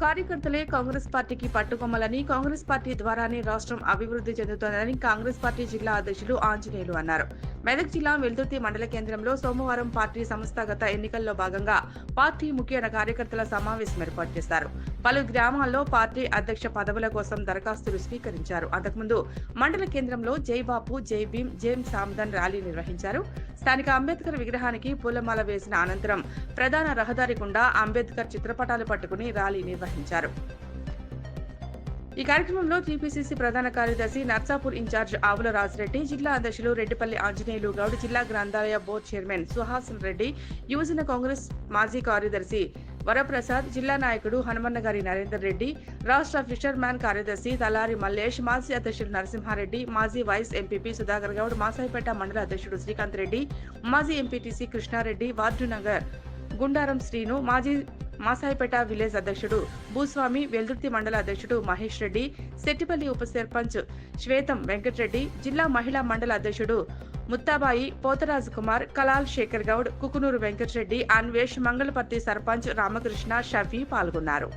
కార్యకర్తలే కాంగ్రెస్ పార్టీకి పట్టుకొమ్మలని, కాంగ్రెస్ పార్టీ ద్వారానే రాష్ట్రం అభివృద్ధి చెందుతోందని కాంగ్రెస్ పార్టీ జిల్లా అధ్యక్షులు ఆంజనేయులు అన్నారు. మెదక్ జిల్లా వెల్దుర్తి మండల కేంద్రంలో సోమవారం పార్టీ సంస్థాగత ఎన్నికల్లో భాగంగా పార్టీ ముఖ్య కార్యకర్తల సమావేశం ఏర్పాటు చేశారు. పలు గ్రామాల్లో పార్టీ అధ్యక్ష పదవుల కోసం దరఖాస్తులు స్వీకరించారు. అంతకుముందు మండల కేంద్రంలో జై బాపు, జై భీమ్, జై సామ్దన్ ర్యాలీ నిర్వహించారు. స్థానిక అంబేద్కర్ విగ్రహానికి పూలమాల వేసిన అనంతరం ప్రధాన రహదారి గుండా అంబేద్కర్ చిత్రపటాలు పట్టుకుని ర్యాలీ నిర్వహించారు. ఈ కార్యక్రమంలో టీపీసీసీ ప్రధాన కార్యదర్శి నర్సాపూర్ ఇన్ఛార్జ్ ఆవుల రాజిరెడ్డి, జిల్లా అధ్యక్షులు రెడ్డిపల్లి ఆంజనేయులు గౌడ్, జిల్లా గ్రంథాలయ బోర్డు చైర్మన్ సుహాసన్ రెడ్డి, యువజన కాంగ్రెస్ మాజీ కార్యదర్శి వరప్రసాద్, జిల్లా నాయకుడు హనుమన్నగారి నరేందర్ రెడ్డి, రాష్ట్ర ఫిషర్ మ్యాన్ కార్యదర్శి తలారి మల్లేష్, మాజీ అధ్యక్షుడు నరసింహారెడ్డి, మాజీ వైస్ ఎంపీపీ సుధాకర్ గౌడ్, మాసాయిపేట మండల అధ్యక్షుడు శ్రీకాంత్ రెడ్డి, మాజీ ఎంపీటీసీ కృష్ణారెడ్డి, వార్డు నగర్ గుండారం శ్రీను, మాజీ మాసాయిపేట విలేజ్ అధ్యక్షుడు భూస్వామి, వెల్దుర్తి మండల అధ్యక్షుడు మహేష్ రెడ్డి, సెట్టిపల్లి ఉప సర్పంచ్ శ్వేతం వెంకటరెడ్డి, జిల్లా మహిళా మండల అధ్యక్షుడు ముత్తాబాయి, పోతరాజు కుమార్, కలాల్ శేఖర్ గౌడ్, కుకునూరు వెంకటరెడ్డి, అన్వేష్, మంగళపర్తి సర్పంచ్ రామకృష్ణ, షఫీ పాల్గొన్నారు.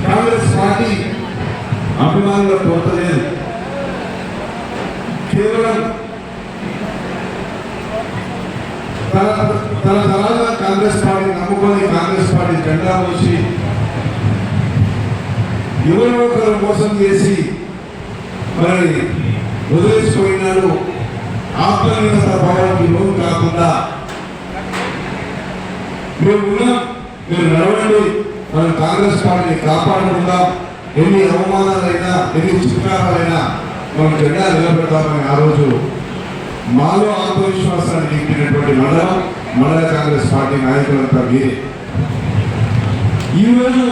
కాంగ్రెస్ పార్టీ అభిమానుల కొరత లేదు. కేవలం తరతరాలుగా కాంగ్రెస్ పార్టీ నమ్ముకొని కాంగ్రెస్ పార్టీ జెండా వచ్చి యువకుల మోసం చేసి మరి వదిలేసిపోయినాడు. ఆత్మనిర్భర భావానికి లోన్ కాకుండా మేము ఉన్నాం, మీరు నడవండి, మనం కాంగ్రెస్ పార్టీని కాపాడుకుందాం, ఎన్ని అవమానాలైనా ఎన్ని చిత్రాలైనా మనం జెండా నిలబెడతామని ఆ రోజు మాలో ఆత్మవిశ్వాసాన్ని నింపినటువంటి మండల కాంగ్రెస్ పార్టీ నాయకులంతా మీరే. ఈరోజు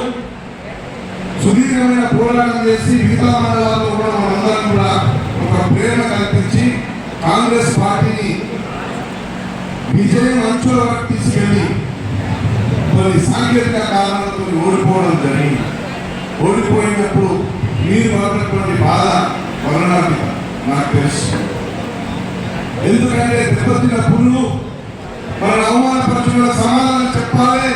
సుదీర్ఘమైన పోరాటం చేసి మిగతా మండలాల్లో కూడా మనందరం కూడా ఒక ప్రేరణ కల్పించి కాంగ్రెస్ పార్టీని విజయం అంచుల వరకు తీసుకెళ్ళి కొన్ని సాంకేతిక కారణాలతో ఓడిపోవడం జరిగింది. ఓడిపోయినప్పుడు మీరు పడినటువంటి బాధ వర్ణాతీతం నాకు తెలుసు. ఎందుకంటే దెబ్బతిన్నప్పుడు మన అవమానపరచుకున్న సమాధానం చెప్పాలి,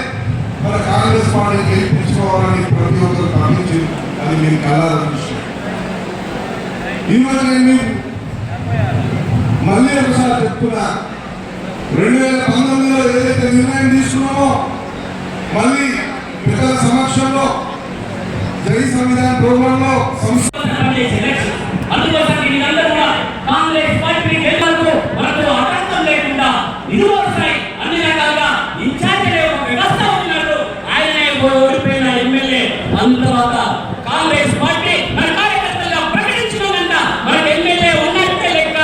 మన కాంగ్రెస్ పార్టీ గెలిపించుకోవాలని ప్రతి ఒక్కరు భావించి అది మేము కలాలని విషయం. ఈరోజు నేను మళ్ళీ ఒకసారి చెప్తున్నా, 2019లో ఏదైతే నిర్ణయం తీసుకున్నామో మళ్ళీ పెద్దల సమక్షంలో జై సంవిధాన్ ప్రోగ్రామ్ లో కాంగ్రెస్ పార్టీ మన కార్యకర్తలుగా ప్రకటించినంట మనకు ఎమ్మెల్యే ఉన్నట్టే లెక్క.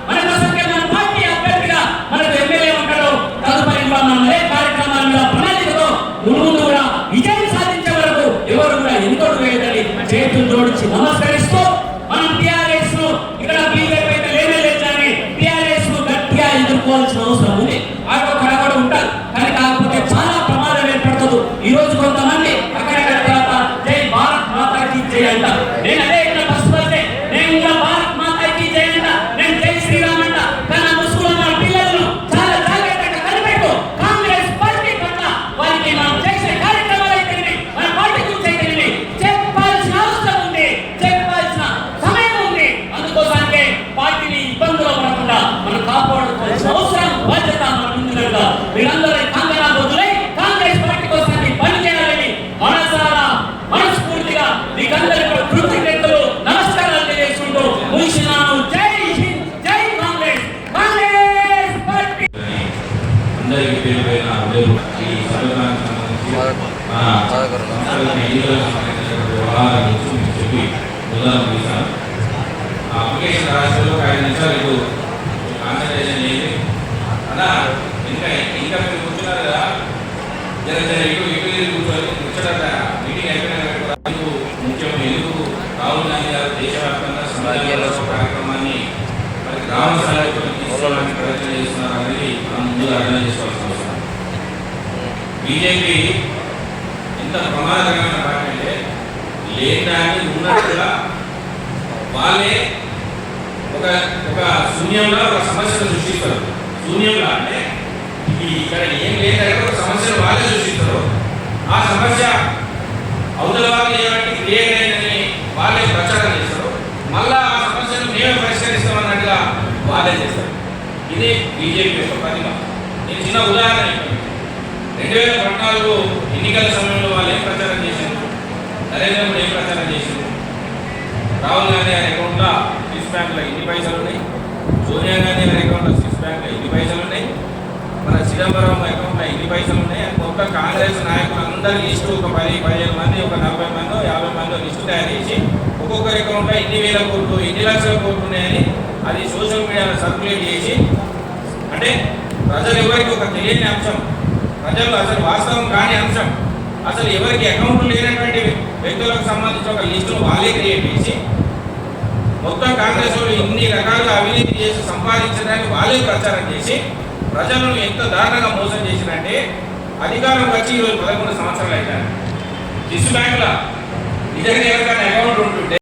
మనకు అసలు మన పార్టీ అభ్యర్థిగా మనకు ఎమ్మెల్యే ఉంటాడు. తదుపరి మన అదే కార్యక్రమాల మీద ప్రణాళికతో ముందు కూడా విజయం సాధించే వరకు ఎవరు కూడా ఎన్నికలు వేయదని చేతులు జోడించి నమస్కరిస్తూ మనం టీఆర్ఎస్ ను ఇక్కడ బీజేపీ అయితే లేనే లేదని టీఆర్ఎస్ ను గట్టిగా ఎదుర్కోవాల్సిన అవసరం ఉంది. అక్కడ కూడా ఉంటారు, కానీ కాకపోతే చాలా ప్రమాదం ఏర్పడుతుంది. ఈ రోజు కొంతమంది అక్కడక్కడ జై భారత్ మాతాకి జై అంట. నేను అదే ఇక్కడ ఫస్ట్ వస్తే నేను ఇంకా భారత్ మాతాకి జై అంట, నేను జై శ్రీరామ్ అంట. కానీ ముస్లిం పిల్లలను చాలా జాగ్రత్తగా కనిపెట్టు. కాంగ్రెస్ పార్టీ పట్ల వారికి మనం చేసే కార్యక్రమాలు అయితే మన పార్టీ గురించి అయితే చెప్పాల్సిన అవసరం ఉంది, చెప్పాల్సిన సమయం ఉంది. అందుకోసానికి పార్టీని ఇబ్బందులు పడకుండా మనం కాపాడుకోవాల్సిన అవసరం బాధ్యత మనకు ఉంది కనుక మీరందరూ కంగనా బదులై కాంగ్రెస్ పార్టీ కోసాన్ని పనిచేయాలని మనస్ఫూర్తిగా మీకందరికీ కృతజ్ఞతలు నమస్కారాలు తెలియజేసుకుంటూ ముగిస్తున్నాను. జై హింద్, జై కాంగ్రెస్, కాంగ్రెస్ పార్టీ. అందరికీ పేరుపైన ఈ సభకు చెప్పి ఉదాహరణ తీశాను. అప్లికేషన్ రాష్ట్రంలో 5 నిమిషాలు కాన్సన్ట్రేషన్ చేసి అలా ఇంకా మీరు కూర్చున్నారు కదా, ఇటు కూర్చొని కూర్చోట మీటింగ్ అయిపోయిన ముఖ్యం. ఎందుకు రాహుల్ గాంధీ గారు దేశవ్యాప్తంగా సమాజంలో కార్యక్రమాన్ని మరి గ్రామ స్థాయిలో తీసుకోవడానికి ప్రయత్నం చేస్తున్నారు అనేది మనం ముందుగా అర్థం చేసుకోవాల్సిన అవసరం. బీజేపీ ఎంత ప్రమాదకరమైన పార్టీ అంటే లేదాన్ని ఉన్నట్టుగా వాళ్ళే ఒక ఒక శూన్యంలో ఒక సమస్యను సృష్టిస్తారు. శూన్యంలో అంటే ఇక్కడ ఏం లేదంటే ఒక సమస్యను వాళ్ళే సృష్టిస్తారు. ఆ సమస్య అవతల వాళ్ళు ఏమంటే క్రియేట్ అయిందని వాళ్ళే ప్రచారం చేస్తారు. మళ్ళా ఆ సమస్యను మేమే పరిష్కరిస్తామన్నట్టుగా వాళ్ళే చేస్తారు. ఇది బీజేపీ యొక్క ప్రతిమ. నేను చిన్న ఉదాహరణ 2014 ఎన్నికల సమయంలో వాళ్ళు ఏం ప్రచారం చేశారు, నరేంద్ర మోడీ ఏం ప్రచారం చేశారు, రాహుల్ గాంధీ గారి అకౌంట్లో స్విస్ బ్యాంక్లో ఎన్ని పైసలు ఉన్నాయి, సోనియా గాంధీ గారి అకౌంట్లో స్విస్ బ్యాంక్లో ఎన్ని పైసలు ఉన్నాయి, మన చిదంబరం అకౌంట్లో ఎన్ని పైసలు ఉన్నాయి అని మొత్తం కాంగ్రెస్ నాయకులు అందరి లిస్టు ఒక 10-15 మంది, ఒక 40 మందో 50 మందో లిస్టు తయారు చేసి ఒక్కొక్కరి అకౌంట్లో ఎన్ని వేల కోట్లు, ఎన్ని లక్షల కోట్లు ఉన్నాయని అది సోషల్ మీడియాలో సర్క్యులేట్ చేసి, అంటే ప్రజలు ఎవరికి ఒక తెలియని అంశం, ప్రజలు అసలు వాస్తవం కాని అంశం, అసలు ఎవరికి అకౌంట్లు లేనటువంటి వ్యక్తులకు సంబంధించి ఒక లిస్టును వాళ్ళే క్రియేట్ చేసి మొత్తం కాంగ్రెస్ వాళ్ళు ఇన్ని రకాలుగా అవినీతి చేసి సంపాదించడానికి వాళ్ళే ప్రచారం చేసి ప్రజలను ఎంత దారుణంగా మోసం చేసినంటే అధికారం వచ్చి ఈరోజు 11 సంవత్సరాలు అయినా స్విస్ బ్యాంకుల నిజంగా ఎవరికైనా అకౌంట్ ఉంటుంటే